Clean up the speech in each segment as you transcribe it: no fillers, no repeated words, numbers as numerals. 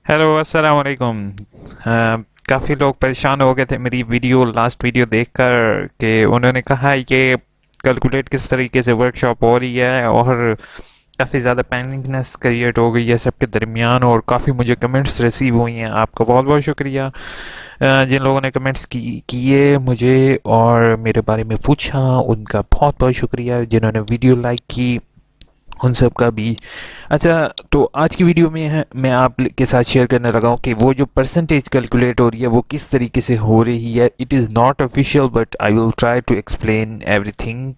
Hello अस्सलाम वालेकुम। काफ़ी लोग परेशान हो गए थे मेरी लास्ट वीडियो देखकर कि उन्होंने कहा ये कैलकुलेट किस तरीके से वर्कशॉप हो रही है, और काफ़ी ज़्यादा पैनिकनेस क्रिएट हो गई है सबके दरमियान, और काफ़ी मुझे कमेंट्स रिसीव हुई हैं। आपका बहुत बहुत शुक्रिया जिन लोगों ने कमेंट्स किए मुझे और मेरे बारे में पूछा, उनका बहुत बहुत शुक्रिया। जिन्होंने वीडियो लाइक की उन सब का भी। अच्छा, तो आज की वीडियो में है मैं आप के साथ शेयर करने लगा हूँ कि वो जो परसेंटेज कैलकुलेट हो रही है वो किस तरीके से हो रही है। It is not official but I will try to explain everything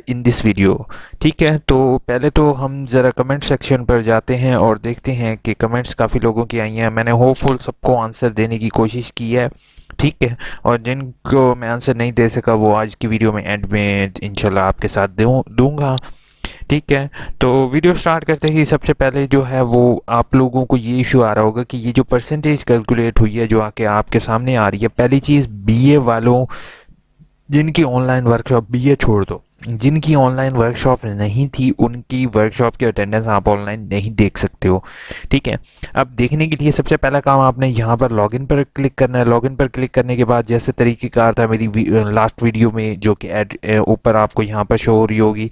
in this video. ठीक है, तो पहले तो हम ज़रा कमेंट सेक्शन पर जाते हैं और देखते हैं कि कमेंट्स काफ़ी लोगों की आई हैं। मैंने होपफुल सबको आंसर देने की कोशिश की है। ठीक है, और जिनको मैं आंसर नहीं दे सका वो आज की वीडियो में एंड में इंशाल्लाह आपके साथ दूंगा। ठीक है, तो वीडियो स्टार्ट करते ही सबसे पहले जो है वो आप लोगों को ये इशू आ रहा होगा कि ये जो परसेंटेज कैलकुलेट हुई है जो आके आपके सामने आ रही है। पहली चीज़, बीए वालों जिनकी ऑनलाइन वर्कशॉप, बीए छोड़ दो, जिनकी ऑनलाइन वर्कशॉप नहीं थी उनकी वर्कशॉप की अटेंडेंस आप ऑनलाइन नहीं देख सकते हो। ठीक है, अब देखने के लिए सबसे पहला काम आपने यहाँ पर लॉगिन पर क्लिक करना है। लॉगिन पर क्लिक करने के बाद जैसे तरीक़ेकार था मेरी लास्ट वीडियो में, जो कि एड ऊपर आपको यहाँ पर शो हो रही होगी,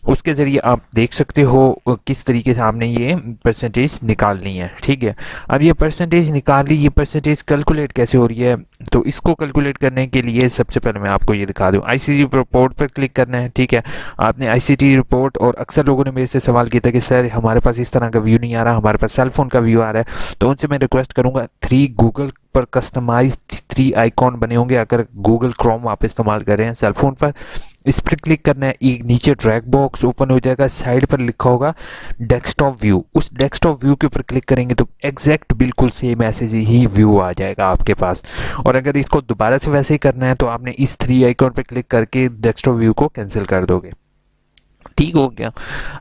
उसके ज़रिए आप देख सकते हो किस तरीके से आपने ये परसेंटेज निकालनी है। ठीक है, अब ये परसेंटेज निकाल ली, ये परसेंटेज कैलकुलेट कैसे हो रही है, तो इसको कैलकुलेट करने के लिए सबसे पहले मैं आपको ये दिखा दूँ। आईसीटी रिपोर्ट पर क्लिक करना है। ठीक है, आपने आईसीटी रिपोर्ट, और अक्सर लोगों ने मेरे से सवाल किया था कि सर हमारे पास इस तरह का व्यू नहीं आ रहा, हमारे पास सेलफोन का व्यू आ रहा है, तो उनसे मैं रिक्वेस्ट करूँगा, गूगल पर कस्टमाइज 3 आइकॉन बने होंगे अगर गूगल क्रोम आप इस्तेमाल कर रहे हैं सेलफोन पर। इस पर क्लिक करना है, एक नीचे ड्रैग बॉक्स ओपन हो जाएगा, साइड पर लिखा होगा डेस्कटॉप व्यू। उस डेस्कटॉप व्यू के ऊपर क्लिक करेंगे तो एग्जैक्ट बिल्कुल सेम ऐसे ही व्यू आ जाएगा आपके पास। और अगर इसको दोबारा से वैसे ही करना है तो आपने इस 3 आइकॉन पर क्लिक करके डेस्कटॉप व्यू को कैंसिल कर दोगे। ठीक हो गया।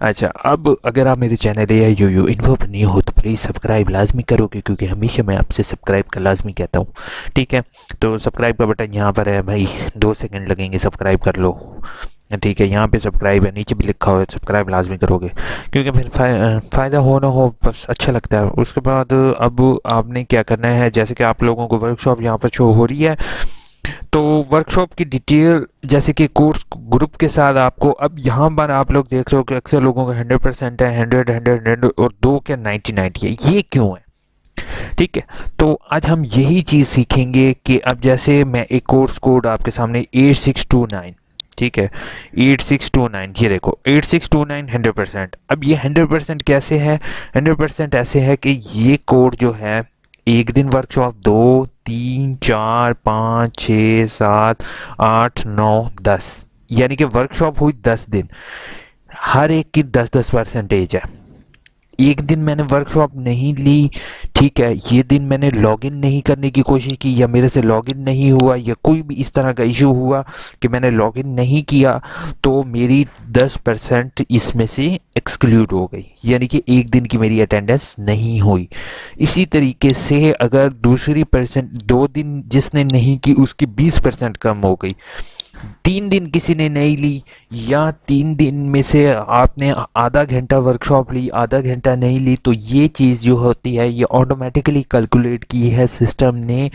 अच्छा, अब अगर आप मेरे चैनल या यू इन्फो पर नहीं हो तो प्लीज़ सब्सक्राइब लाजमी करोगे, क्योंकि हमेशा मैं आपसे सब्सक्राइब का लाजमी कहता हूँ। ठीक है, तो सब्सक्राइब का बटन यहाँ पर है भाई, 2 सेकंड लगेंगे, सब्सक्राइब कर लो। ठीक है, यहाँ पे सब्सक्राइब है, नीचे भी लिखा हुआ है, सब्सक्राइब लाजमी करोगे क्योंकि फिर फ़ायदा हो ना हो बस अच्छा लगता है। उसके बाद अब आपने क्या करना है, जैसे कि आप लोगों को वर्कशॉप यहाँ पर शो हो रही है, तो वर्कशॉप की डिटेल जैसे कि कोर्स ग्रुप के साथ आपको, अब यहाँ पर आप लोग देख रहे हो कि अक्सर लोगों का 100% है, 100 और 2 के 90 है। ये क्यों है? ठीक है, तो आज हम यही चीज़ सीखेंगे कि अब जैसे मैं एक कोर्स कोड आपके सामने 8629, ठीक है, 8629, ये देखो 8629 100%। अब ये 100% कैसे है? 100% ऐसे है कि ये कोड जो है, एक दिन वर्कशॉप, 2 3 4 5 6 7 8 9 10, यानी कि वर्कशॉप हुई 10 दिन, हर एक की 10-10% है। एक दिन मैंने वर्कशॉप नहीं ली, ठीक है, ये दिन मैंने लॉगिन नहीं करने की कोशिश की, या मेरे से लॉगिन नहीं हुआ, या कोई भी इस तरह का इशू हुआ कि मैंने लॉगिन नहीं किया, तो मेरी 10% इसमें से एक्सक्लूड हो गई, यानी कि एक दिन की मेरी अटेंडेंस नहीं हुई। इसी तरीके से अगर दूसरी परसेंट 2 दिन जिसने नहीं की उसकी 20% कम हो गई, 3 दिन किसी ने नहीं ली, या 3 दिन में से आपने आधा घंटा वर्कशॉप ली, आधा घंटा नहीं ली, तो ये चीज़ जो होती है ये ऑटोमेटिकली कैलकुलेट की है सिस्टम ने।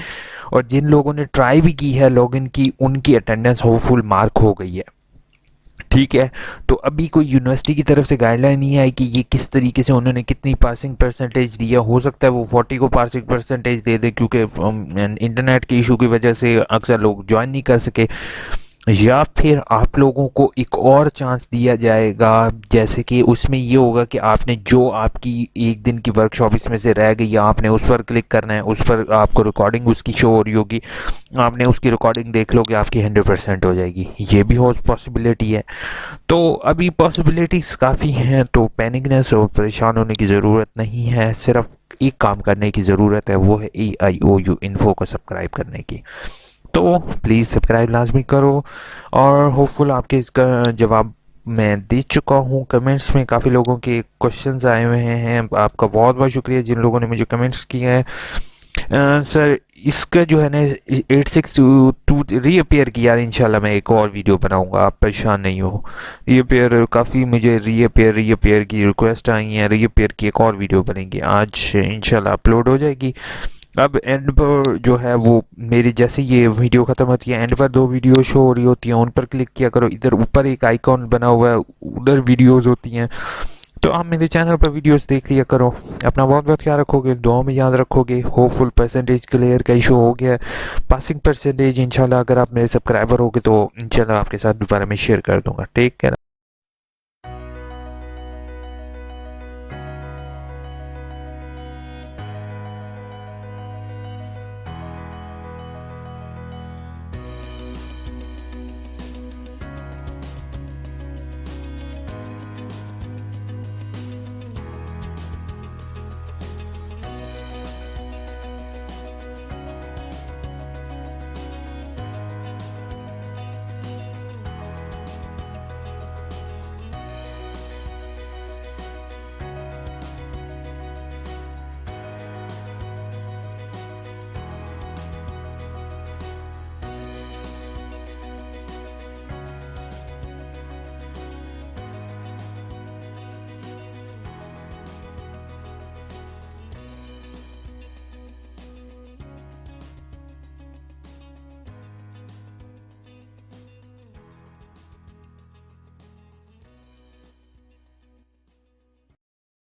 और जिन लोगों ने ट्राई भी की है लॉगिन की, उनकी अटेंडेंस होपफुल मार्क हो गई है। ठीक है, तो अभी कोई यूनिवर्सिटी की तरफ से गाइडलाइन नहीं आई कि ये किस तरीके से उन्होंने कितनी पासिंग परसेंटेज दिया। हो सकता है वो 40 को पासिंग परसेंटेज दे दे, क्योंकि इंटरनेट के इशू की वजह से अक्सर लोग ज्वाइन नहीं कर सके, या फिर आप लोगों को एक और चांस दिया जाएगा, जैसे कि उसमें ये होगा कि आपने जो आपकी एक दिन की वर्कशॉप इसमें से रह गई, या आपने उस पर क्लिक करना है, उस पर आपको रिकॉर्डिंग उसकी शो हो रही होगी, आपने उसकी रिकॉर्डिंग देख लोगे, आपकी 100% हो जाएगी। ये भी हो पॉसिबिलिटी है। तो अभी पॉसिबिलिटीज़ काफ़ी हैं, तो पैनिकनेस और परेशान होने की ज़रूरत नहीं है, सिर्फ एक काम करने की ज़रूरत है, वो है AIOU इन्फो को सब्सक्राइब करने की। तो प्लीज़ सब्सक्राइब लाजमी करो, और होपफुल आपके इसका जवाब मैं दे चुका हूँ। कमेंट्स में काफ़ी लोगों के क्वेश्चंस आए हुए हैं, आपका बहुत बहुत शुक्रिया जिन लोगों ने मुझे कमेंट्स किए हैं। सर इसका जो है ना 862 रीअपेयर किया, इंशाल्लाह मैं एक और वीडियो बनाऊंगा, आप परेशान नहीं हो। रीअपेयर काफ़ी मुझे रीअपेयर की रिक्वेस्ट आई है, रीअपेयर की एक और वीडियो बनेगी, आज इंशाल्लाह अपलोड हो जाएगी। अब एंड पर जो है वो मेरी जैसे ये वीडियो ख़त्म होती है एंड पर दो वीडियो शो हो रही होती हैं, उन पर क्लिक किया करो। इधर ऊपर एक आइकॉन बना हुआ है, उधर वीडियोस होती हैं, तो आप मेरे चैनल पर वीडियोस देख लिया करो। अपना बहुत बहुत ख्याल रखोगे, दुआ में याद रखोगे। होपफुल परसेंटेज क्लियर का इशू हो गया है, पासिंग परसेंटेज इंशाल्लाह अगर आप मेरे सब्सक्राइबर होगे तो इंशाल्लाह आपके साथ दोबारा मैं शेयर कर दूंगा। Take care.